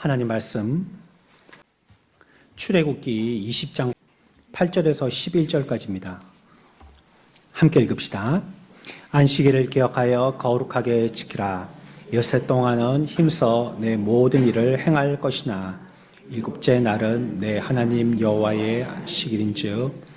하나님 말씀 출애굽기 20장 8절에서 11절까지입니다. 함께 읽읍시다. 안식일을 기억하여 거룩하게 지키라. 엿새 동안은 힘써 내 모든 일을 행할 것이나 일곱째 날은 내 하나님 여호와의 안식일인즉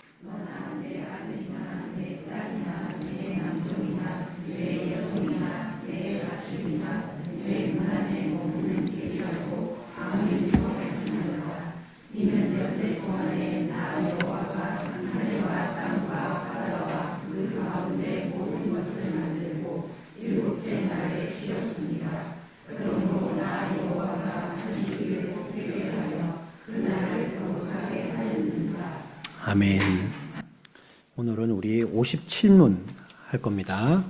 아멘. 오늘은 우리 57문 할 겁니다.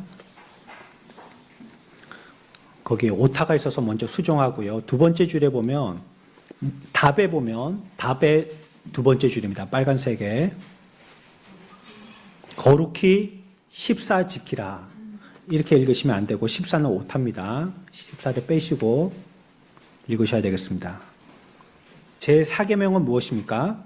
거기에 오타가 있어서 먼저 수정하고요. 두 번째 줄에 보면 답에 두 번째 줄입니다. 빨간색에 거룩히 14 지키라 이렇게 읽으시면 안 되고 14는 오타입니다. 14를 빼시고 읽으셔야 되겠습니다. 제 4계명은 무엇입니까?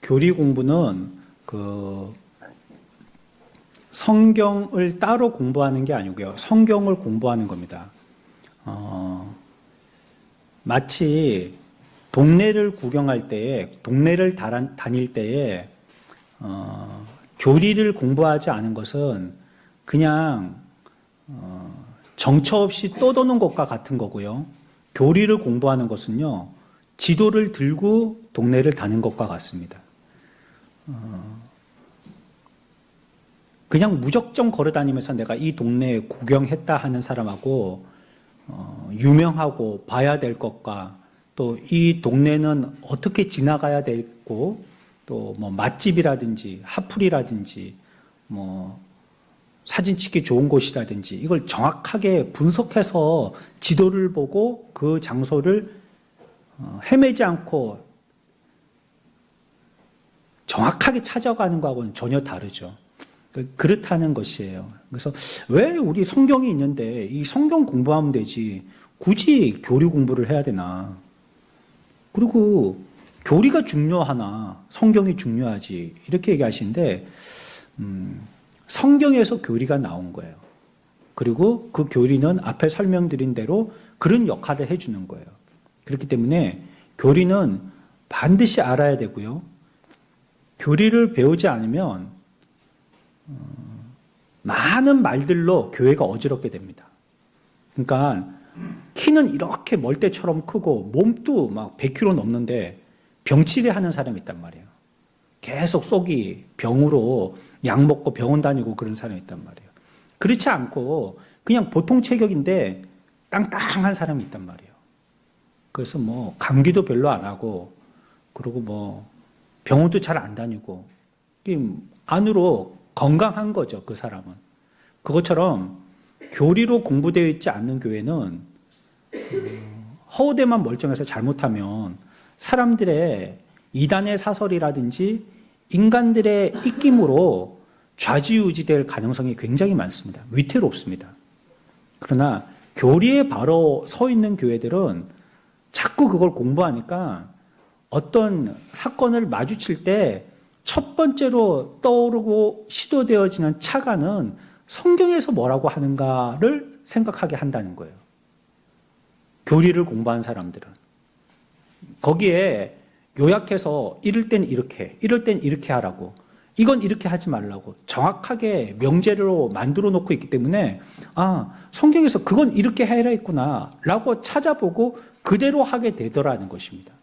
교리 공부는 성경을 따로 공부하는 게 아니고요. 성경을 공부하는 겁니다. 마치 동네를 구경할 때에, 동네를 다닐 때에 교리를 공부하지 않은 것은 그냥 정처 없이 떠도는 것과 같은 거고요. 교리를 공부하는 것은요, 지도를 들고 동네를 다는 것과 같습니다. 그냥 무작정 걸어다니면서 내가 이 동네에 구경했다 하는 사람하고 유명하고 봐야 될 것과 또 이 동네는 어떻게 지나가야 되고 또 뭐 맛집이라든지 핫플이라든지 뭐 사진 찍기 좋은 곳이라든지 이걸 정확하게 분석해서 지도를 보고 그 장소를 헤매지 않고 정확하게 찾아가는 거하고는 전혀 다르죠. 그렇다는 것이에요. 그래서 왜 우리 성경이 있는데 이 성경 공부하면 되지 굳이 교리 공부를 해야 되나? 그리고 교리가 중요하나 성경이 중요하지 이렇게 얘기하시는데 성경에서 교리가 나온 거예요. 그리고 그 교리는 앞에 설명드린 대로 그런 역할을 해주는 거예요. 그렇기 때문에 교리는 반드시 알아야 되고요. 교리를 배우지 않으면 많은 말들로 교회가 어지럽게 됩니다. 그러니까 키는 이렇게 멀대처럼 크고 몸도 막 100kg 넘는데 병치레 하는 사람이 있단 말이에요. 계속 속이 병으로 약 먹고 병원 다니고 그런 사람이 있단 말이에요. 그렇지 않고 그냥 보통 체격인데 땅땅한 사람이 있단 말이에요. 그래서 뭐 감기도 별로 안 하고 그리고 뭐 병원도 잘 안 다니고 안으로 건강한 거죠. 그 사람은. 그것처럼 교리로 공부되어 있지 않는 교회는 허우대만 멀쩡해서 잘못하면 사람들의 이단의 사설이라든지 인간들의 입김으로 좌지우지될 가능성이 굉장히 많습니다. 위태롭습니다. 그러나 교리에 바로 서 있는 교회들은 자꾸 그걸 공부하니까 어떤 사건을 마주칠 때 첫 번째로 떠오르고 시도되어지는 차가는 성경에서 뭐라고 하는가를 생각하게 한다는 거예요. 교리를 공부한 사람들은. 거기에 요약해서 이럴 땐 이렇게, 이럴 땐 이렇게 하라고 이건 이렇게 하지 말라고 정확하게 명제로 만들어 놓고 있기 때문에 성경에서 그건 이렇게 해라 했구나 라고 찾아보고 그대로 하게 되더라는 것입니다.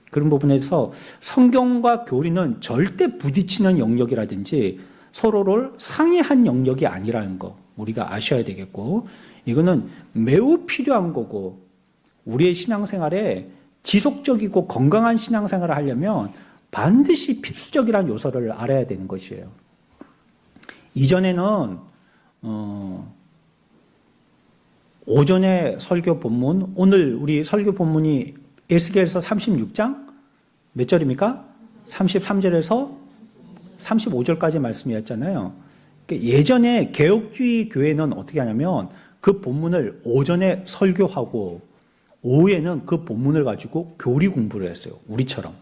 그런 부분에서 성경과 교리는 절대 부딪히는 영역이라든지 서로를 상해한 영역이 아니라는 거 우리가 아셔야 되겠고, 이거는 매우 필요한 거고, 우리의 신앙생활에 지속적이고 건강한 신앙생활을 하려면 반드시 필수적이라는 요소를 알아야 되는 것이에요. 이전에는 오전에 설교 본문, 오늘 우리 설교 본문이 에스겔서 36장 몇 절입니까? 33절에서 35절까지 말씀이었잖아요. 예전에 개혁주의 교회는 어떻게 하냐면 그 본문을 오전에 설교하고 오후에는 그 본문을 가지고 교리 공부를 했어요. 우리처럼.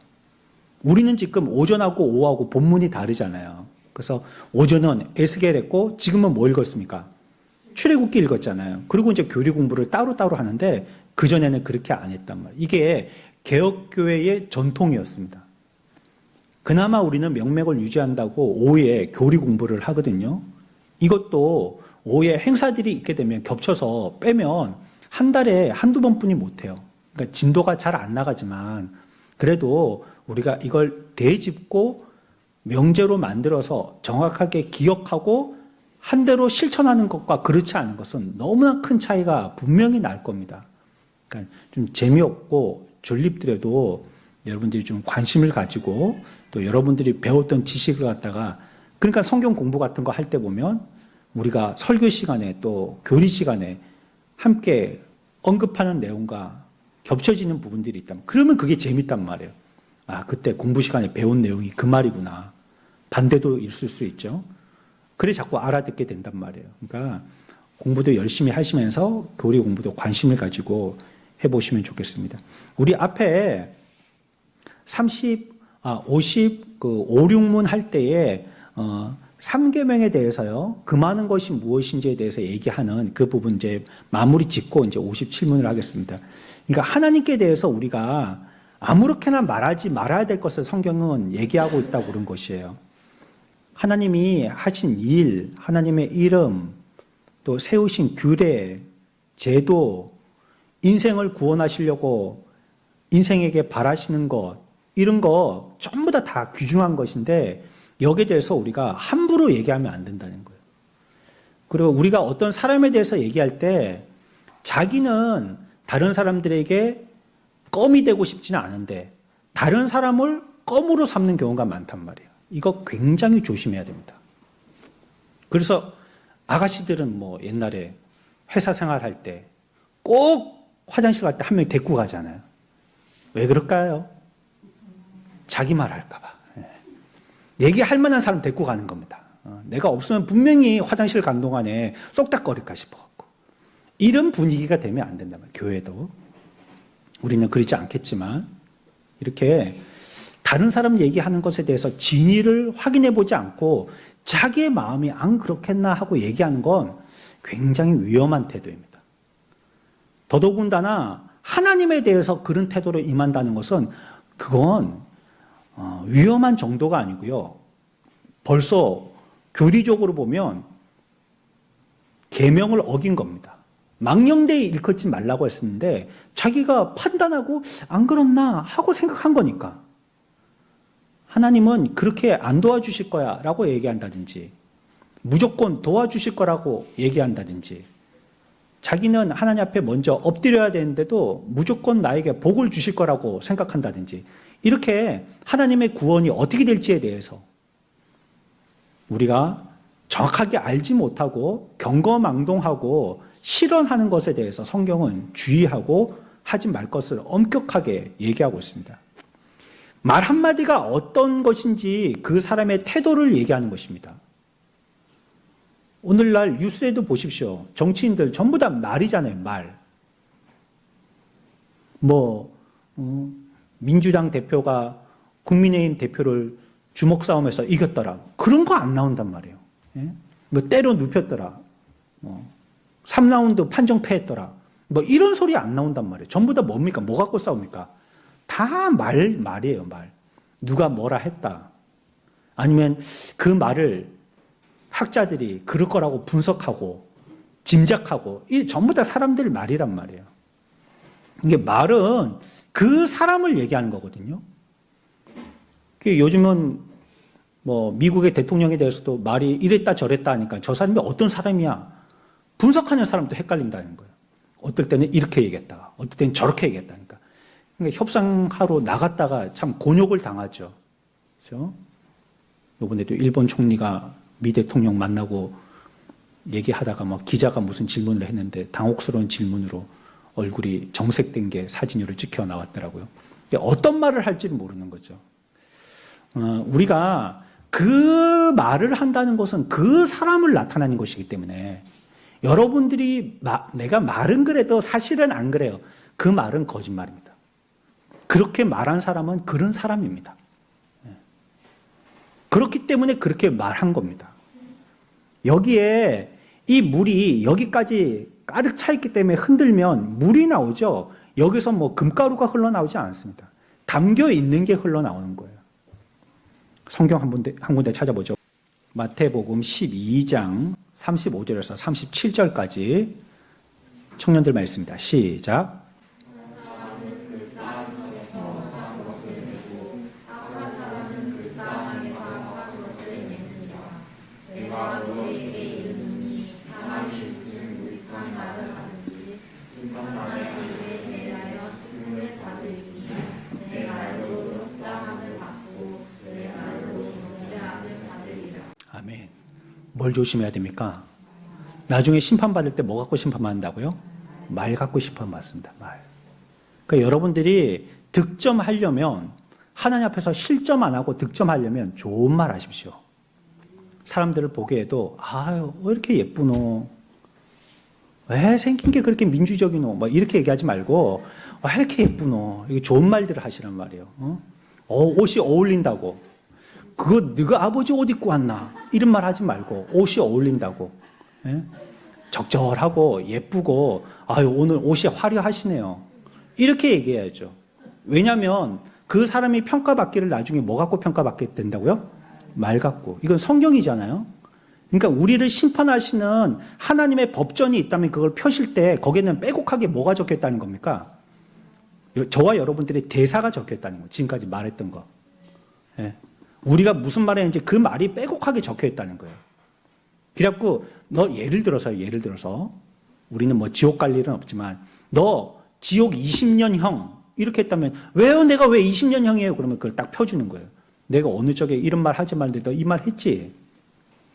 우리는 지금 오전하고 오후하고 본문이 다르잖아요. 그래서 오전은 에스겔 했고 지금은 뭐 읽었습니까? 출애굽기 읽었잖아요. 그리고 이제 교리 공부를 따로따로 하는데 그전에는 그렇게 안 했단 말이에요. 이게 개혁교회의 전통이었습니다. 그나마 우리는 명맥을 유지한다고 오후에 교리 공부를 하거든요. 이것도 오후에 행사들이 있게 되면 겹쳐서 빼면 한 달에 한두 번뿐이 못해요. 그러니까 진도가 잘 안 나가지만 그래도 우리가 이걸 되짚고 명제로 만들어서 정확하게 기억하고 한 대로 실천하는 것과 그렇지 않은 것은 너무나 큰 차이가 분명히 날 겁니다. 그러니까 좀 재미없고 졸립더라도 여러분들이 좀 관심을 가지고 또 여러분들이 배웠던 지식을 갖다가, 그러니까 성경 공부 같은 거 할 때 보면 우리가 설교 시간에 또 교리 시간에 함께 언급하는 내용과 겹쳐지는 부분들이 있다면 그러면 그게 재밌단 말이에요. 그때 공부 시간에 배운 내용이 그 말이구나. 반대도 있을 수 있죠. 그래 자꾸 알아듣게 된단 말이에요. 그러니까 공부도 열심히 하시면서 교리 공부도 관심을 가지고 해보시면 좋겠습니다. 우리 앞에 50, 6문 할 때에 3계명에 대해서요, 금하는 것이 무엇인지에 대해서 얘기하는 그 부분 이제 마무리 짓고 이제 57문을 하겠습니다. 그러니까 하나님께 대해서 우리가 아무렇게나 말하지 말아야 될 것을 성경은 얘기하고 있다고 그런 것이에요. 하나님이 하신 일, 하나님의 이름, 또 세우신 규례, 제도, 인생을 구원하시려고 인생에게 바라시는 것, 이런 거 전부 다 귀중한 것인데 여기에 대해서 우리가 함부로 얘기하면 안 된다는 거예요. 그리고 우리가 어떤 사람에 대해서 얘기할 때 자기는 다른 사람들에게 껌이 되고 싶지는 않은데 다른 사람을 껌으로 삼는 경우가 많단 말이에요. 이거 굉장히 조심해야 됩니다. 그래서 아가씨들은 뭐 옛날에 회사 생활할 때 꼭 화장실 갈 때 한 명 데리고 가잖아요. 왜 그럴까요? 자기 말 할까 봐. 얘기할 만한 사람 데리고 가는 겁니다. 내가 없으면 분명히 화장실 간 동안에 쏙닥거릴까 싶어갖고. 이런 분위기가 되면 안 된단 말이에요. 교회도. 우리는 그렇지 않겠지만 이렇게 다른 사람 얘기하는 것에 대해서 진위를 확인해 보지 않고 자기의 마음이 안 그렇겠나 하고 얘기하는 건 굉장히 위험한 태도입니다. 더더군다나 하나님에 대해서 그런 태도로 임한다는 것은 그건 위험한 정도가 아니고요. 벌써 교리적으로 보면 계명을 어긴 겁니다. 망령되이 일컫지 말라고 했었는데 자기가 판단하고 안 그렇나 하고 생각한 거니까. 하나님은 그렇게 안 도와주실 거야 라고 얘기한다든지 무조건 도와주실 거라고 얘기한다든지 자기는 하나님 앞에 먼저 엎드려야 되는데도 무조건 나에게 복을 주실 거라고 생각한다든지 이렇게 하나님의 구원이 어떻게 될지에 대해서 우리가 정확하게 알지 못하고 경거망동하고 실언하는 것에 대해서 성경은 주의하고 하지 말 것을 엄격하게 얘기하고 있습니다. 말 한마디가 어떤 것인지 그 사람의 태도를 얘기하는 것입니다. 오늘날 뉴스에도 보십시오. 정치인들 전부 다 말이잖아요, 말. 민주당 대표가 국민의힘 대표를 주먹 싸움에서 이겼더라. 그런 거 안 나온단 말이에요. 때려 눕혔더라. 3라운드 판정 패했더라. 이런 소리 안 나온단 말이에요. 전부 다 뭡니까? 뭐 갖고 싸웁니까? 다 말이에요, 말. 누가 뭐라 했다. 아니면 그 말을 학자들이 그럴 거라고 분석하고 짐작하고 이 전부 다 사람들 말이란 말이에요. 이게 말은 그 사람을 얘기하는 거거든요. 요즘은 뭐 미국의 대통령에 대해서도 말이 이랬다 저랬다 하니까 저 사람이 어떤 사람이야? 분석하는 사람도 헷갈린다는 거예요. 어떨 때는 이렇게 얘기했다가 어떨 때는 저렇게 얘기했다니까. 그러니까 협상하러 나갔다가 참 곤욕을 당하죠. 그렇죠? 이번에도 일본 총리가 미 대통령 만나고 얘기하다가 뭐 기자가 무슨 질문을 했는데 당혹스러운 질문으로 얼굴이 정색된 게 사진으로 찍혀 나왔더라고요. 어떤 말을 할지를 모르는 거죠. 우리가 그 말을 한다는 것은 그 사람을 나타내는 것이기 때문에 여러분들이 내가 말은 그래도 사실은 안 그래요. 그 말은 거짓말입니다. 그렇게 말한 사람은 그런 사람입니다. 그렇기 때문에 그렇게 말한 겁니다. 여기에 이 물이 여기까지 가득 차 있기 때문에 흔들면 물이 나오죠. 여기서 뭐 금가루가 흘러나오지 않습니다. 담겨 있는 게 흘러나오는 거예요. 성경 한 군데 찾아보죠. 마태복음 12장 35절에서 37절까지 청년들 말씀입니다. 시작. 아멘. 뭘 조심해야 됩니까? 나중에 심판받을 때 뭐 갖고 심판받는다고요? 말 갖고 심판받습니다. 말. 그러니까 여러분들이 득점하려면 하나님 앞에서 실점 안 하고 득점하려면 좋은 말 하십시오. 사람들을 보기에도 아유 왜 이렇게 예쁘노? 왜 생긴 게 그렇게 민주적이노? 막 이렇게 얘기하지 말고 왜 이렇게 예쁘노? 이게 좋은 말들을 하시란 말이에요. 옷이 어울린다고. 그거 네가 아버지 옷 입고 왔나? 이런 말 하지 말고 옷이 어울린다고. 예? 적절하고 예쁘고 아유 오늘 옷이 화려하시네요. 이렇게 얘기해야죠. 왜냐하면 그 사람이 평가받기를 나중에 뭐 갖고 평가받게 된다고요? 말 갖고. 이건 성경이잖아요. 그러니까 우리를 심판하시는 하나님의 법전이 있다면 그걸 펴실 때 거기에는 빼곡하게 뭐가 적혀 있다는 겁니까? 저와 여러분들의 대사가 적혀 있다는 거예요. 지금까지 말했던 거. 예. 우리가 무슨 말을 했는지 그 말이 빼곡하게 적혀 있다는 거예요. 그래갖고 너 예를 들어서 우리는 뭐 지옥 갈 일은 없지만 너 지옥 20년형 이렇게 했다면 왜요? 내가 왜 20년형이에요? 그러면 그걸 딱 펴주는 거예요. 내가 어느 쪽에 이런 말 하지 말는데 너 이 말 했지?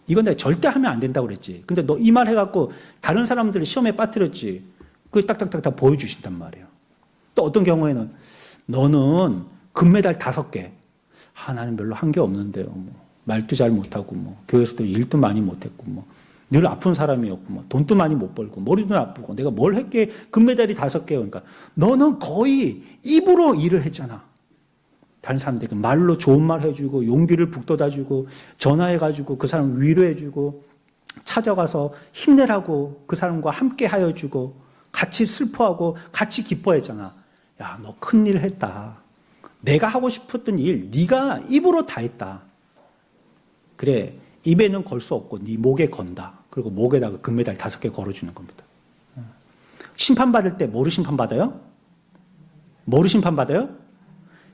이건 내가 절대 하면 안 된다고 그랬지. 근데 너 이 말 해갖고 다른 사람들을 시험에 빠뜨렸지. 그걸 딱딱딱 다 보여주신단 말이에요. 또 어떤 경우에는 너는 금메달 5개. 나는 별로 한 게 없는데요. 뭐 말도 잘 못하고 뭐 교회에서도 일도 많이 못했고 뭐 늘 아픈 사람이었고 뭐 돈도 많이 못 벌고 머리도 나쁘고 내가 뭘 했게 금메달이 5개. 그러니까 너는 거의 입으로 일을 했잖아. 다른 사람들에게 말로 좋은 말 해주고 용기를 북돋아주고 전화해가지고 그 사람 위로해주고 찾아가서 힘내라고 그 사람과 함께 하여주고 같이 슬퍼하고 같이 기뻐했잖아. 야, 너 큰일 했다. 내가 하고 싶었던 일 네가 입으로 다 했다. 그래, 입에는 걸 수 없고 네 목에 건다. 그리고 목에다가 금메달 5개 걸어주는 겁니다. 심판받을 때 뭐로 심판받아요? 뭐로 심판받아요?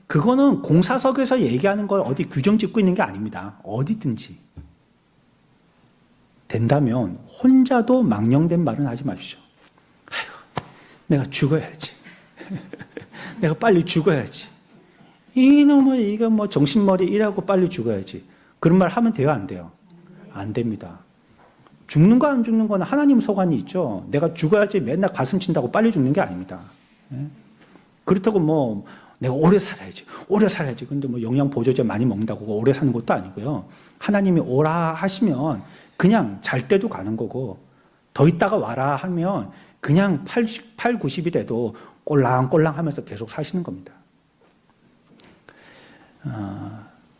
그거는 공사석에서 얘기하는 걸 어디 규정 짓고 있는 게 아닙니다. 어디든지. 된다면 혼자도 망령된 말은 하지 마십시오. 아휴, 내가 죽어야지. 내가 빨리 죽어야지. 이놈은 이거 뭐 정신머리 일하고 빨리 죽어야지. 그런 말 하면 돼요, 안 돼요? 안 됩니다. 죽는 거 안 죽는 거는 하나님 소관이 있죠. 내가 죽어야지 맨날 가슴 친다고 빨리 죽는 게 아닙니다. 그렇다고 뭐 내가 오래 살아야지, 오래 살아야지. 근데 뭐 영양 보조제 많이 먹는다고 오래 사는 것도 아니고요. 하나님이 오라 하시면 그냥 잘 때도 가는 거고 더 있다가 와라 하면 그냥 80, 90이 돼도 꼴랑꼴랑 하면서 계속 사시는 겁니다.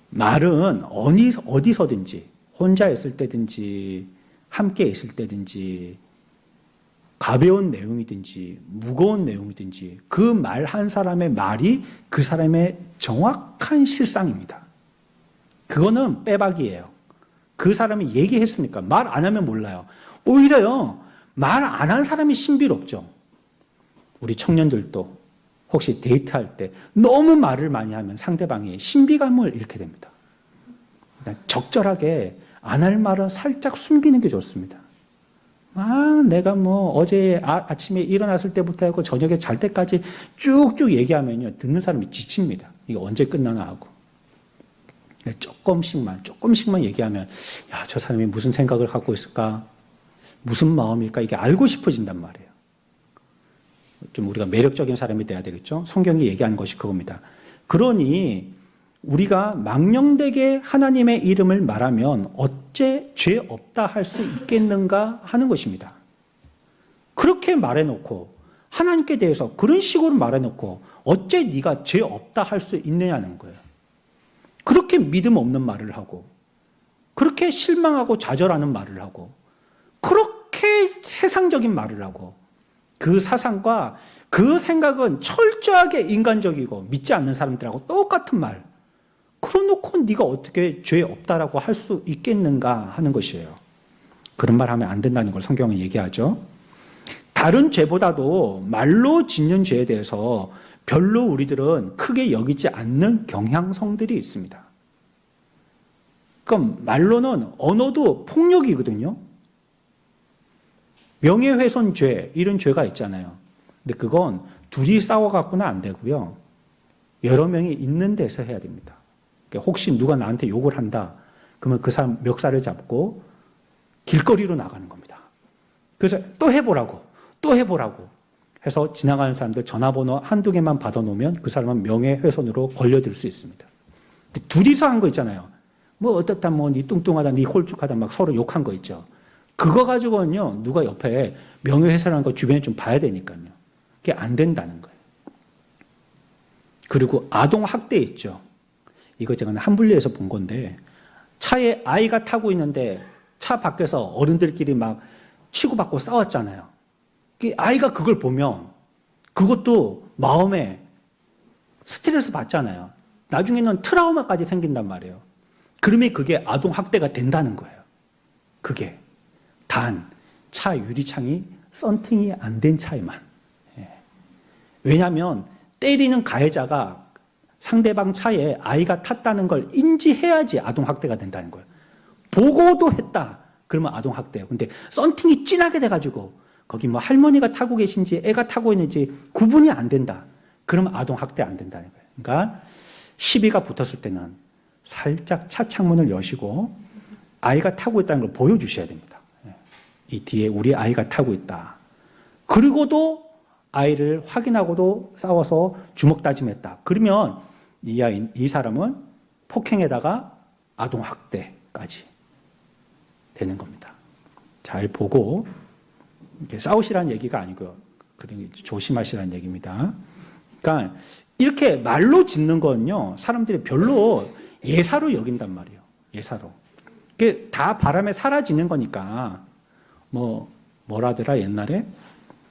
말은 어디서든지 혼자 있을 때든지 함께 있을 때든지 가벼운 내용이든지 무거운 내용이든지 그 말 한 사람의 말이 그 사람의 정확한 실상입니다. 그거는 빼박이에요. 그 사람이 얘기했으니까. 말 안 하면 몰라요. 오히려요, 말 안 한 사람이 신비롭죠. 우리 청년들도 혹시 데이트할 때 너무 말을 많이 하면 상대방이 신비감을 잃게 됩니다. 적절하게 안 할 말은 살짝 숨기는 게 좋습니다. 내가 뭐 어제 아침에 일어났을 때부터 하고 저녁에 잘 때까지 쭉쭉 얘기하면요, 듣는 사람이 지칩니다. 이게 언제 끝나나 하고. 조금씩만 얘기하면, 야, 저 사람이 무슨 생각을 갖고 있을까? 무슨 마음일까? 이게 알고 싶어진단 말이에요. 좀 우리가 매력적인 사람이 돼야 되겠죠? 성경이 얘기하는 것이 그겁니다. 그러니 우리가 망령되게 하나님의 이름을 말하면 어째 죄 없다 할 수 있겠는가 하는 것입니다. 그렇게 말해놓고 하나님께 대해서 그런 식으로 말해놓고 어째 네가 죄 없다 할 수 있느냐는 거예요. 그렇게 믿음 없는 말을 하고 그렇게 실망하고 좌절하는 말을 하고 그렇게 세상적인 말을 하고 그 사상과 그 생각은 철저하게 인간적이고 믿지 않는 사람들하고 똑같은 말. 그러놓고 네가 어떻게 죄 없다라고 할 수 있겠는가 하는 것이에요. 그런 말 하면 안 된다는 걸 성경은 얘기하죠. 다른 죄보다도 말로 짓는 죄에 대해서 별로 우리들은 크게 여기지 않는 경향성들이 있습니다. 그럼 말로는 언어도 폭력이거든요. 명예훼손죄 이런 죄가 있잖아요. 근데 그건 둘이 싸워갖고는 안 되고요. 여러 명이 있는 데서 해야 됩니다. 혹시 누가 나한테 욕을 한다 그러면 그 사람 멱살을 잡고 길거리로 나가는 겁니다. 그래서 또 해보라고 해서 지나가는 사람들 전화번호 한두 개만 받아놓으면 그 사람은 명예훼손으로 걸려들 수 있습니다. 둘이서 한 거 있잖아요. 뭐 어떻다 뭐 니 뚱뚱하다 니 홀쭉하다 막 서로 욕한 거 있죠. 그거 가지고는요 누가 옆에 명예훼손하는 거 주변에 좀 봐야 되니까요. 그게 안 된다는 거예요. 그리고 아동학대 있죠. 이거 제가 한분리에서 본 건데 차에 아이가 타고 있는데 차 밖에서 어른들끼리 막 치고받고 싸웠잖아요. 아이가 그걸 보면 그것도 마음에 스트레스 받잖아요. 나중에는 트라우마까지 생긴단 말이에요. 그러면 그게 아동학대가 된다는 거예요. 그게 단 차 유리창이 썬팅이 안 된 차에만. 왜냐하면 때리는 가해자가 상대방 차에 아이가 탔다는 걸 인지해야지 아동학대가 된다는 거예요. 보고도 했다. 그러면 아동학대예요. 근데 썬팅이 진하게 돼가지고 거기 뭐 할머니가 타고 계신지 애가 타고 있는지 구분이 안 된다. 그러면 아동학대 안 된다는 거예요. 그러니까 시비가 붙었을 때는 살짝 차 창문을 여시고 아이가 타고 있다는 걸 보여주셔야 됩니다. 이 뒤에 우리 아이가 타고 있다. 그리고도 아이를 확인하고도 싸워서 주먹다짐했다. 그러면 이 사람은 폭행에다가 아동학대까지 되는 겁니다. 잘 보고 이렇게 싸우시라는 얘기가 아니고요. 조심하시라는 얘기입니다. 그러니까 이렇게 말로 짓는 건요, 사람들이 별로 예사로 여긴단 말이에요. 예사로. 그게 다 바람에 사라지는 거니까 뭐라더라 옛날에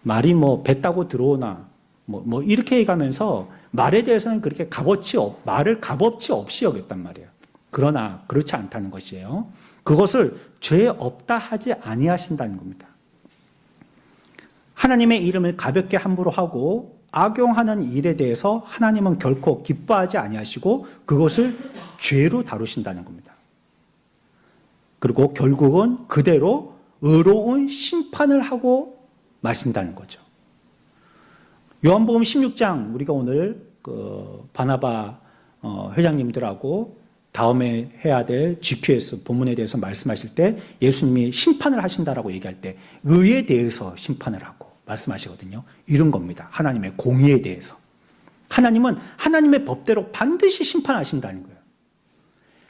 말이 뭐 배 타고 들어오나 뭐 이렇게 해가면서 말에 대해서는 그렇게 말을 값어치 없이 여겼단 말이에요. 그러나 그렇지 않다는 것이에요. 그것을 죄 없다 하지 아니하신다는 겁니다. 하나님의 이름을 가볍게 함부로 하고 악용하는 일에 대해서 하나님은 결코 기뻐하지 아니하시고 그것을 죄로 다루신다는 겁니다. 그리고 결국은 그대로 의로운 심판을 하고 마신다는 거죠. 요한복음 16장 우리가 오늘 바나바 회장님들하고 다음에 해야 될 GPS 본문에 대해서 말씀하실 때 예수님이 심판을 하신다라고 얘기할 때 의에 대해서 심판을 하고 말씀하시거든요. 이런 겁니다. 하나님의 공의에 대해서. 하나님은 하나님의 법대로 반드시 심판하신다는 거예요.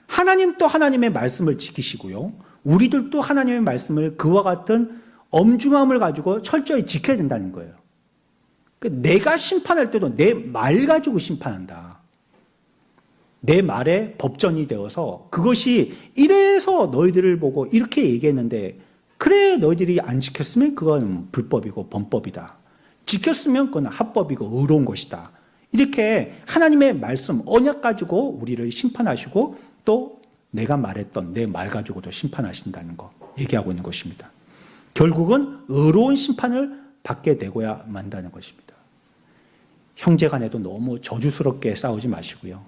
하나님 또 하나님의 말씀을 지키시고요. 우리들도 하나님의 말씀을 그와 같은 엄중함을 가지고 철저히 지켜야 된다는 거예요. 내가 심판할 때도 내 말 가지고 심판한다. 내 말에 법전이 되어서 그것이 이래서 너희들을 보고 이렇게 얘기했는데 그래 너희들이 안 지켰으면 그건 불법이고 범법이다. 지켰으면 그건 합법이고 의로운 것이다. 이렇게 하나님의 말씀 언약 가지고 우리를 심판하시고 또 내가 말했던 내 말 가지고도 심판하신다는 거 얘기하고 있는 것입니다. 결국은 의로운 심판을 받게 되고야 만다는 것입니다. 형제 간에도 너무 저주스럽게 싸우지 마시고요.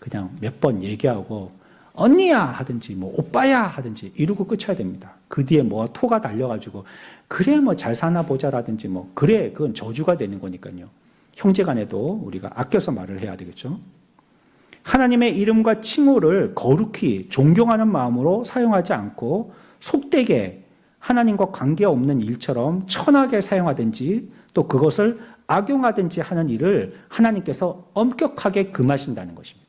그냥 몇 번 얘기하고 언니야 하든지 뭐 오빠야 하든지 이러고 끝쳐야 됩니다. 그 뒤에 뭐 토가 달려가지고 그래 뭐 잘 사나 보자라든지 뭐 그래 그건 저주가 되는 거니까요. 형제 간에도 우리가 아껴서 말을 해야 되겠죠. 하나님의 이름과 칭호를 거룩히 존경하는 마음으로 사용하지 않고 속되게 하나님과 관계없는 일처럼 천하게 사용하든지 또 그것을 악용하든지 하는 일을 하나님께서 엄격하게 금하신다는 것입니다.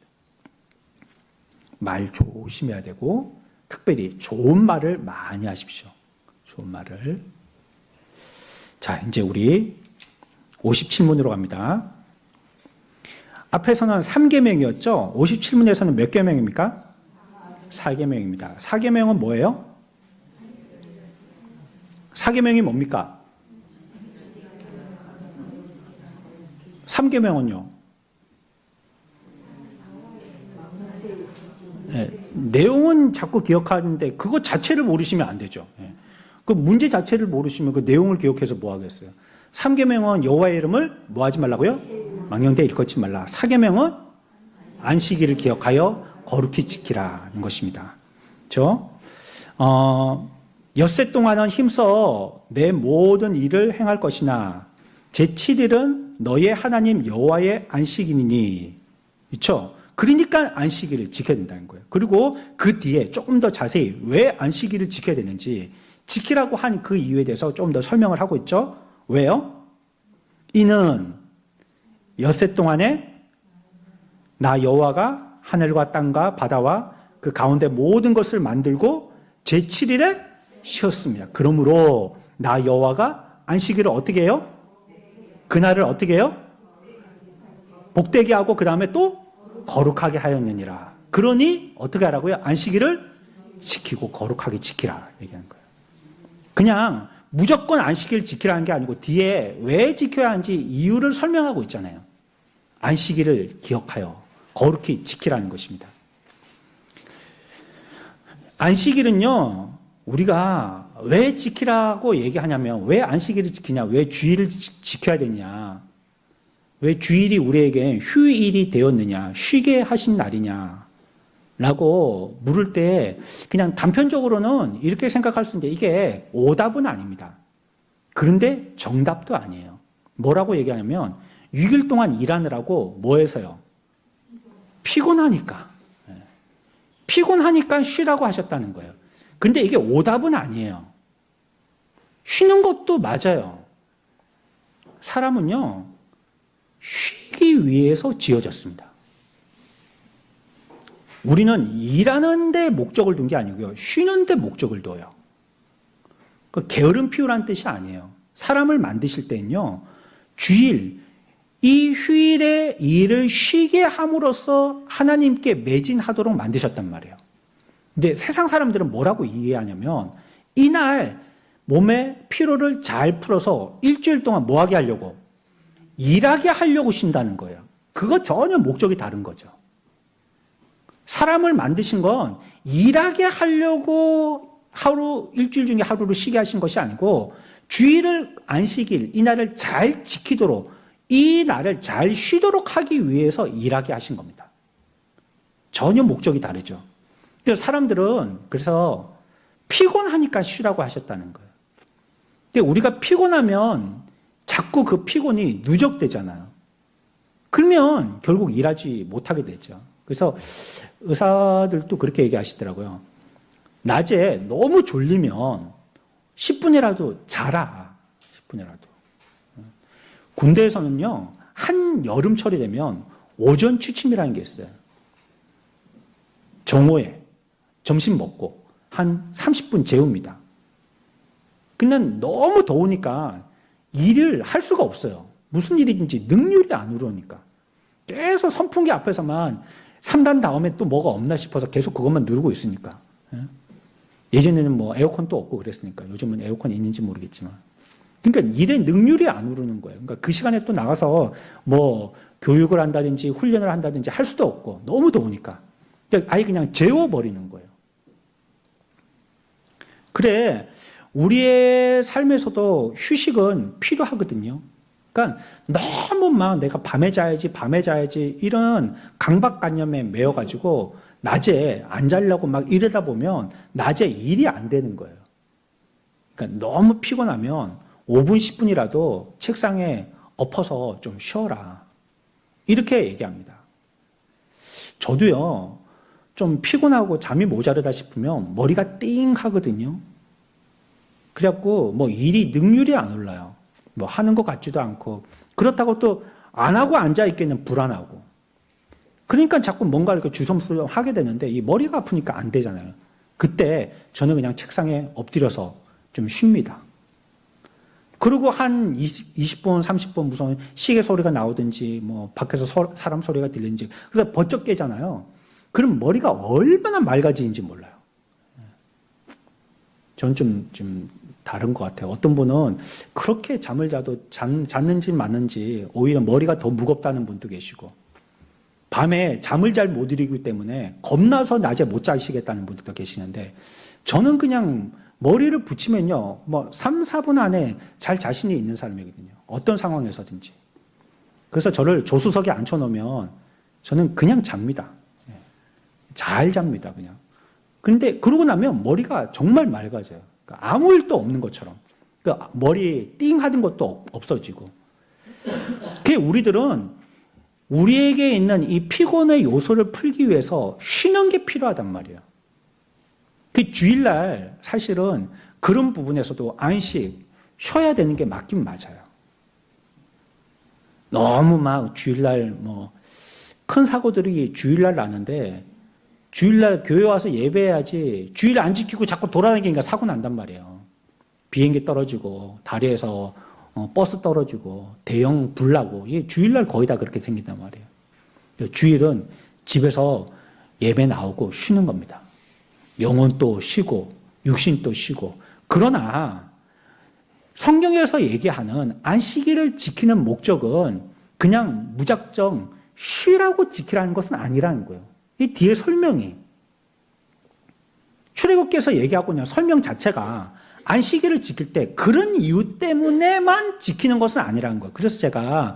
말 조심해야 되고 특별히 좋은 말을 많이 하십시오. 좋은 말을. 자, 이제 우리 57문으로 갑니다. 앞에서는 3계명이었죠. 57문에서는 몇 계명입니까? 4계명입니다. 4계명은 뭐예요? 4계명이 뭡니까? 3계명은요? 네, 내용은 자꾸 기억하는데 그거 자체를 모르시면 안 되죠. 네. 그 문제 자체를 모르시면 그 내용을 기억해서 뭐 하겠어요? 3계명은 여호와의 이름을 뭐 하지 말라고요? 망령되이 일컫지 말라. 4계명은 안식일을 기억하여 거룩히 지키라는 것입니다. 그렇죠? 엿새 동안은 힘써 내 모든 일을 행할 것이나 제7일은 너의 하나님 여호와의 안식일이니. 그렇죠? 그러니까 안식일을 지켜야 된다는 거예요. 그리고 그 뒤에 조금 더 자세히 왜 안식일을 지켜야 되는지 지키라고 한 그 이유에 대해서 좀 더 설명을 하고 있죠. 왜요? 이는 엿새 동안에 나 여호와가 하늘과 땅과 바다와 그 가운데 모든 것을 만들고 제7일에 쉬었습니다. 그러므로 나 여호와가 안식일을 어떻게 해요? 그날을 어떻게 해요? 복되게 하고 그 다음에 또 거룩하게 하였느니라. 그러니 어떻게 하라고요? 안식일을 지키고 거룩하게 지키라 얘기하는 거예요. 그냥 무조건 안식일을 지키라는 게 아니고 뒤에 왜 지켜야 하는지 이유를 설명하고 있잖아요. 안식일을 기억하여 거룩히 지키라는 것입니다. 안식일은요, 우리가 왜 지키라고 얘기하냐면, 왜 안식일을 지키냐, 왜 주일을 지켜야 되냐, 왜 주일이 우리에게 휴일이 되었느냐, 쉬게 하신 날이냐, 라고 물을 때 그냥 단편적으로는 이렇게 생각할 수 있는데 이게 오답은 아닙니다. 그런데 정답도 아니에요. 뭐라고 얘기하냐면 6일 동안 일하느라고 뭐 해서요? 피곤하니까. 피곤하니까 쉬라고 하셨다는 거예요. 근데 이게 오답은 아니에요. 쉬는 것도 맞아요. 사람은요, 쉬기 위해서 지어졌습니다. 우리는 일하는 데 목적을 둔 게 아니고요. 쉬는 데 목적을 둬요. 그 게으름 피우라는 뜻이 아니에요. 사람을 만드실 때는요. 주일, 이 휴일에 일을 쉬게 함으로써 하나님께 매진하도록 만드셨단 말이에요. 근데 세상 사람들은 뭐라고 이해하냐면 이날 몸의 피로를 잘 풀어서 일주일 동안 뭐 하게 하려고? 일하게 하려고 쉰다는 거예요. 그거 전혀 목적이 다른 거죠. 사람을 만드신 건 일하게 하려고 일주일 중에 하루를 쉬게 하신 것이 아니고 주일을 안식일, 이 날을 잘 지키도록 이 날을 잘 쉬도록 하기 위해서 일하게 하신 겁니다. 전혀 목적이 다르죠. 사람들은 그래서 피곤하니까 쉬라고 하셨다는 거예요. 근데 우리가 피곤하면 자꾸 그 피곤이 누적되잖아요. 그러면 결국 일하지 못하게 되죠. 그래서 의사들도 그렇게 얘기하시더라고요. 낮에 너무 졸리면 10분이라도 자라. 10분이라도. 군대에서는요, 한 여름철이 되면 오전 취침이라는 게 있어요. 정오에 점심 먹고 한 30분 재웁니다. 근데 너무 더우니까 일을 할 수가 없어요. 무슨 일인지 능률이 안 오르니까. 계속 선풍기 앞에서만 3단 다음에 또 뭐가 없나 싶어서 계속 그것만 누르고 있으니까. 예전에는 뭐 에어컨도 없고 그랬으니까. 요즘은 에어컨이 있는지 모르겠지만. 그러니까 일의 능률이 안 오르는 거예요. 그러니까 그 시간에 또 나가서 뭐 교육을 한다든지 훈련을 한다든지 할 수도 없고 너무 더우니까. 아예 그냥 재워버리는 거예요. 그래, 우리의 삶에서도 휴식은 필요하거든요. 그러니까 너무 막 내가 밤에 자야지 이런 강박관념에 매여가지고 낮에 안 자려고 막 이러다 보면 낮에 일이 안 되는 거예요. 그러니까 너무 피곤하면 5분, 10분이라도 책상에 엎어서 좀 쉬어라. 이렇게 얘기합니다. 저도요, 좀 피곤하고 잠이 모자르다 싶으면 머리가 띵 하거든요. 그래갖고 뭐 일이 능률이 안 올라요. 뭐 하는 것 같지도 않고. 그렇다고 또 안 하고 앉아있기는 불안하고. 그러니까 자꾸 뭔가 이렇게 주섬주섬 하게 되는데 이 머리가 아프니까 안 되잖아요. 그때 저는 그냥 책상에 엎드려서 좀 쉽니다. 그리고 한 20분, 30분 무슨 시계 소리가 나오든지 뭐 밖에서 사람 소리가 들리는지 그래서 번쩍 깨잖아요. 그럼 머리가 얼마나 맑아지는지 몰라요. 저는 좀 다른 것 같아요. 어떤 분은 그렇게 잠을 자도 잤는지 마는지 오히려 머리가 더 무겁다는 분도 계시고 밤에 잠을 잘 못 이루기 때문에 겁나서 낮에 못 자시겠다는 분들도 계시는데 저는 그냥 머리를 붙이면요, 뭐 3, 4분 안에 잘 자신이 있는 사람이거든요. 어떤 상황에서든지. 그래서 저를 조수석에 앉혀놓으면 저는 그냥 잡니다. 잘 잡니다, 그냥. 그런데 그러고 나면 머리가 정말 맑아져요. 그러니까 아무 일도 없는 것처럼. 그러니까 머리 띵 하던 것도 없어지고. 그게 우리들은 우리에게 있는 이 피곤의 요소를 풀기 위해서 쉬는 게 필요하단 말이에요. 그 주일날 사실은 그런 부분에서도 안식, 쉬어야 되는 게 맞긴 맞아요. 너무 막 주일날 뭐 큰 사고들이 주일날 나는데 주일날 교회 와서 예배해야지 주일 안 지키고 자꾸 돌아다니니까 사고 난단 말이에요. 비행기 떨어지고 다리에서 버스 떨어지고 대형 불 나고 이게 주일날 거의 다 그렇게 생긴단 말이에요. 주일은 집에서 예배 나오고 쉬는 겁니다. 영혼도 쉬고 육신도 쉬고. 그러나 성경에서 얘기하는 안식일을 지키는 목적은 그냥 무작정 쉬라고 지키라는 것은 아니라는 거예요. 이 뒤에 설명이 출애굽기에서 얘기하고 있는 설명 자체가 안식일을 지킬 때 그런 이유 때문에만 지키는 것은 아니라는 거예요. 그래서 제가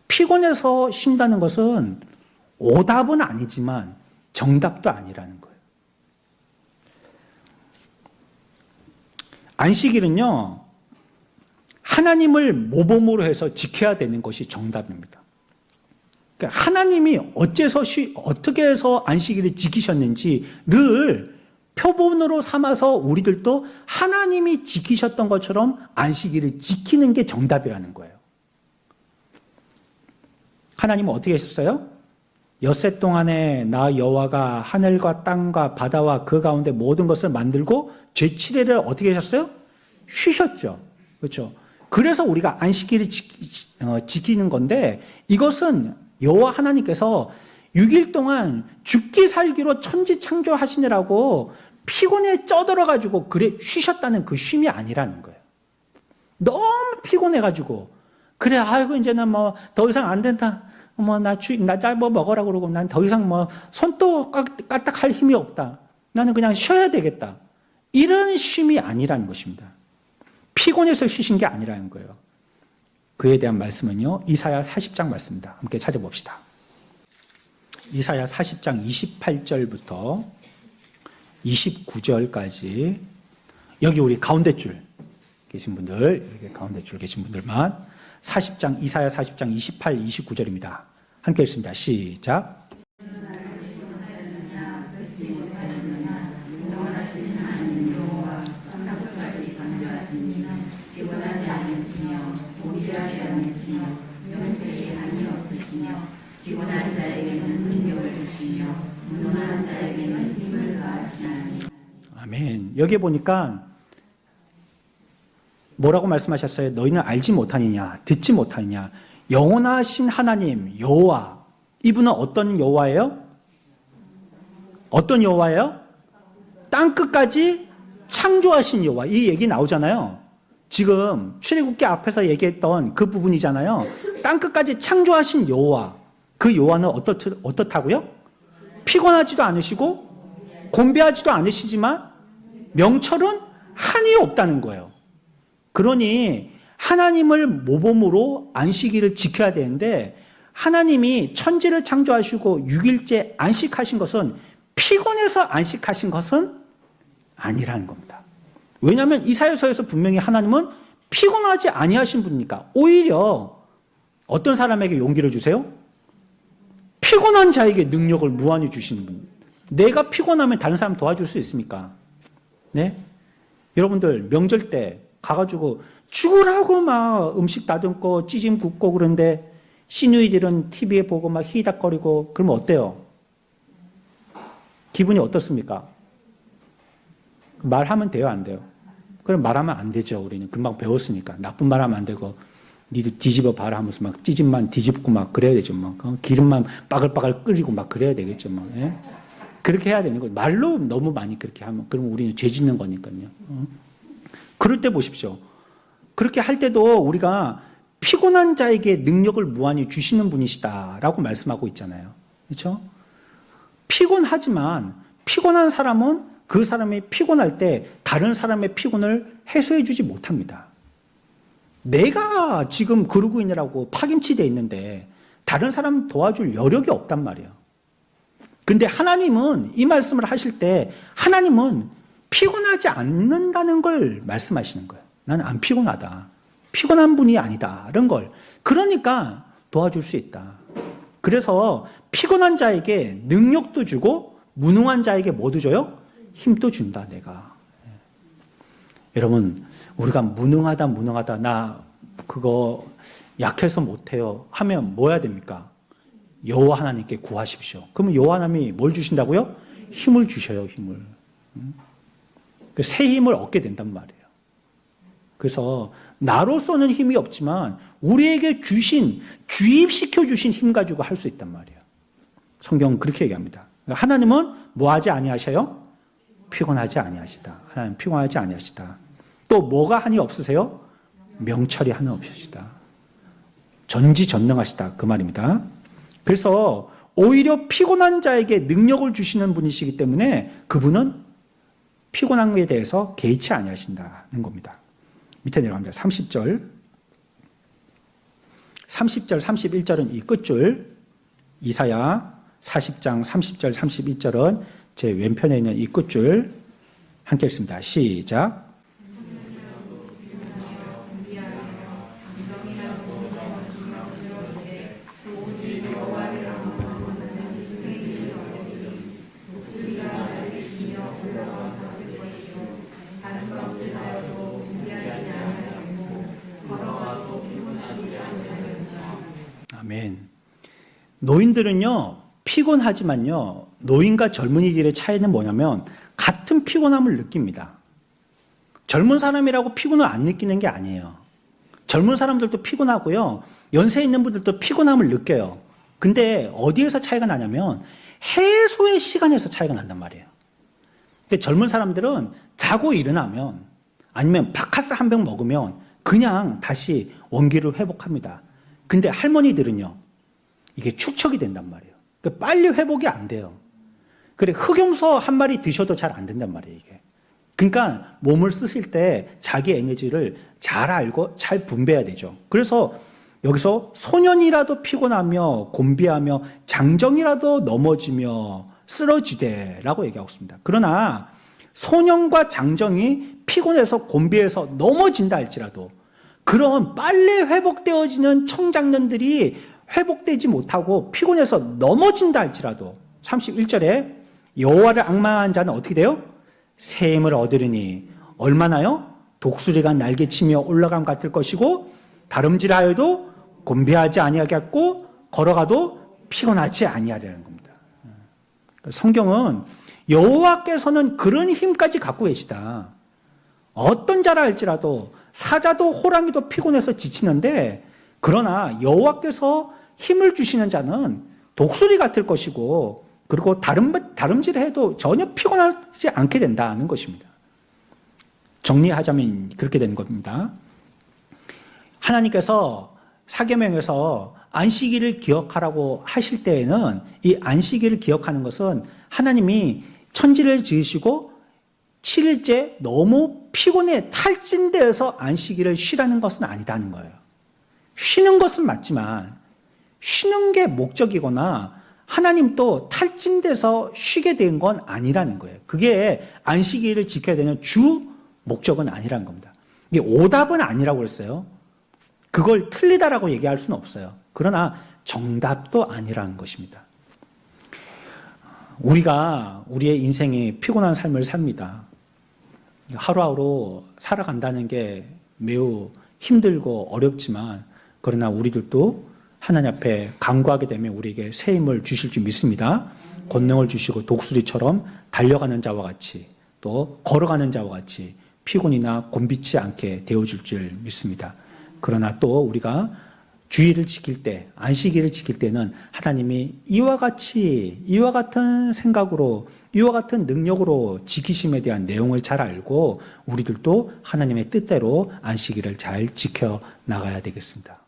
피곤해서 쉰다는 것은 오답은 아니지만 정답도 아니라는 거예요. 안식일은요, 하나님을 모범으로 해서 지켜야 되는 것이 정답입니다. 그러니까 하나님이 어떻게 해서 안식일을 지키셨는지를 표본으로 삼아서 우리들도 하나님이 지키셨던 것처럼 안식일을 지키는 게 정답이라는 거예요. 하나님은 어떻게 하셨어요? 엿새 동안에 나 여호와가 하늘과 땅과 바다와 그 가운데 모든 것을 만들고 제7일을 어떻게 하셨어요? 쉬셨죠. 그렇죠? 그래서 우리가 안식일을 지키는 건데 이것은 여호와 하나님께서 6일 동안 죽기 살기로 천지 창조하시느라고 피곤에 쪄들어가지고 그래 쉬셨다는 그 쉼이 아니라는 거예요. 너무 피곤해가지고 그래 아이고 이제는 뭐 더 이상 안 된다. 뭐 나 짧아 먹어라 그러고 난 더 이상 뭐 손도 까딱할 힘이 없다. 나는 그냥 쉬어야 되겠다. 이런 쉼이 아니라는 것입니다. 피곤해서 쉬신 게 아니라는 거예요. 그에 대한 말씀은요, 이사야 40장 말씀입니다. 함께 찾아봅시다. 이사야 40장 28절부터 29절까지 여기 우리 가운데 줄 계신 분들, 여기 가운데 줄 계신 분들만 이사야 40장 28, 29절입니다. 함께 읽습니다. 시작. 아멘. 여기 보니까 뭐라고 말씀하셨어요? 너희는 알지 못하느냐, 듣지 못하느냐. 영원하신 하나님 여호와, 이분은 어떤 여호와예요? 어떤 여호와예요? 땅 끝까지 창조하신 여호와. 이 얘기 나오잖아요. 지금 출애굽기 앞에서 얘기했던 그 부분이잖아요. 땅 끝까지 창조하신 여호와. 그 여호와는 어떻다고요? 피곤하지도 않으시고 곤배하지도 않으시지만 명철은 한이 없다는 거예요. 그러니 하나님을 모범으로 안식일을 지켜야 되는데 하나님이 천지를 창조하시고 6일째 안식하신 것은 피곤해서 안식하신 것은 아니라는 겁니다. 왜냐하면 이사야서에서 분명히 하나님은 피곤하지 아니하신 분이니까. 오히려 어떤 사람에게 용기를 주세요? 피곤한 자에게 능력을 무한히 주시는 분. 내가 피곤하면 다른 사람 도와줄 수 있습니까? 네? 여러분들 명절 때 가가지고 죽으라고 막 음식 다듬고 찌짐 굽고 그런데 시누이들은 TV에 보고 막 히닥거리고 그러면 어때요? 기분이 어떻습니까? 말하면 돼요, 안 돼요? 그럼 말하면 안 되죠. 우리는 금방 배웠으니까. 나쁜 말하면 안 되고 니도 뒤집어 봐라 하면서 막 찌짐만 뒤집고 막 그래야 되죠. 막 기름만 빠글빠글 끓이고 막 그래야 되겠죠. 막 예? 그렇게 해야 되는 거예요. 말로 너무 많이 그렇게 하면 그럼 우리는 죄 짓는 거니까요. 그럴 때 보십시오. 그렇게 할 때도 우리가 피곤한 자에게 능력을 무한히 주시는 분이시다라고 말씀하고 있잖아요. 그렇죠? 피곤하지만 피곤한 사람은 그 사람이 피곤할 때 다른 사람의 피곤을 해소해 주지 못합니다. 내가 지금 그러고 있느라고 파김치돼 있는데 다른 사람 도와줄 여력이 없단 말이에요. 근데 하나님은 이 말씀을 하실 때 하나님은 피곤하지 않는다는 걸 말씀하시는 거예요. 나는 안 피곤하다. 피곤한 분이 아니다. 이런 걸. 그러니까 도와줄 수 있다. 그래서 피곤한 자에게 능력도 주고 무능한 자에게 뭐도 줘요? 힘도 준다, 내가. 여러분, 우리가 무능하다, 나 그거 약해서 못해요 하면 뭐 해야 됩니까? 여호와 하나님께 구하십시오. 그러면 여호와 하나님이 뭘 주신다고요? 힘을 주셔요, 힘을. 새 힘을 얻게 된단 말이에요. 그래서 나로서는 힘이 없지만 우리에게 주신, 주입시켜 주신 힘 가지고 할 수 있단 말이에요. 성경은 그렇게 얘기합니다. 하나님은 뭐 하지 아니하셔요? 피곤하지 아니하시다. 하나님 피곤하지 아니하시다. 또 뭐가 한이 없으세요? 명철이 하나 없으시다. 전지전능하시다. 그 말입니다. 그래서 오히려 피곤한 자에게 능력을 주시는 분이시기 때문에 그분은 피곤한 것에 대해서 개의치 아니하신다는 겁니다. 밑에 내려갑니다. 30절, 31절은 이 끝줄, 이사야 40장 30절, 31절은 제 왼편에 있는 이 끝줄 함께 읽습니다. 시작. 아멘. 노인들은요, 피곤하지만요, 노인과 젊은이들의 차이는 뭐냐면 같은 피곤함을 느낍니다. 젊은 사람이라고 피곤을 안 느끼는 게 아니에요. 젊은 사람들도 피곤하고요, 연세 있는 분들도 피곤함을 느껴요. 근데 어디에서 차이가 나냐면 해소의 시간에서 차이가 난단 말이에요. 근데 젊은 사람들은 자고 일어나면 아니면 바카스 한 병 먹으면 그냥 다시 원기를 회복합니다. 근데 할머니들은요, 이게 축척이 된단 말이에요. 그러니까 빨리 회복이 안 돼요. 그래, 흑염소 한 마리 드셔도 잘 안 된단 말이에요, 이게. 그러니까 몸을 쓰실 때 자기 에너지를 잘 알고 잘 분배해야 되죠. 그래서 여기서 소년이라도 피곤하며 곤비하며 장정이라도 넘어지며 쓰러지되라고 얘기하고 있습니다. 그러나 소년과 장정이 피곤해서 곤비해서 넘어진다 할지라도 그런 빨리 회복되어지는 청장년들이 회복되지 못하고 피곤해서 넘어진다 할지라도 31절에 여호와를 앙망한 자는 어떻게 돼요? 새 힘을 얻으리니 얼마나요? 독수리가 날개치며 올라감 같을 것이고 다름질하여도 곤비하지 아니하겠고 걸어가도 피곤하지 아니하리라는 겁니다. 성경은 여호와께서는 그런 힘까지 갖고 계시다. 어떤 자라 할지라도 사자도 호랑이도 피곤해서 지치는데 그러나 여호와께서 힘을 주시는 자는 독수리 같을 것이고 그리고 다름질해도 전혀 피곤하지 않게 된다는 것입니다. 정리하자면 그렇게 되는 겁니다. 하나님께서 사계명에서 안식일을 기억하라고 하실 때에는 이 안식일을 기억하는 것은 하나님이 천지를 지으시고 7일째 너무 피곤해 탈진되어서 안식일을 쉬라는 것은 아니다는 거예요. 쉬는 것은 맞지만 쉬는 게 목적이거나 하나님도 탈진돼서 쉬게 된 건 아니라는 거예요. 그게 안식일을 지켜야 되는 주 목적은 아니라는 겁니다. 이게 오답은 아니라고 그랬어요. 그걸 틀리다라고 얘기할 수는 없어요. 그러나 정답도 아니라는 것입니다. 우리가 우리의 인생이 피곤한 삶을 삽니다. 하루하루 살아간다는 게 매우 힘들고 어렵지만 그러나 우리들도 하나님 앞에 간구하게 되면 우리에게 새 힘을 주실 줄 믿습니다. 권능을 주시고 독수리처럼 달려가는 자와 같이 또 걸어가는 자와 같이 피곤이나 곤비치 않게 되어줄 줄 믿습니다. 그러나 또 우리가 주일을 지킬 때, 안식일을 지킬 때는 하나님이 이와 같은 생각으로, 이와 같은 능력으로 지키심에 대한 내용을 잘 알고 우리들도 하나님의 뜻대로 안식일을 잘 지켜 나가야 되겠습니다.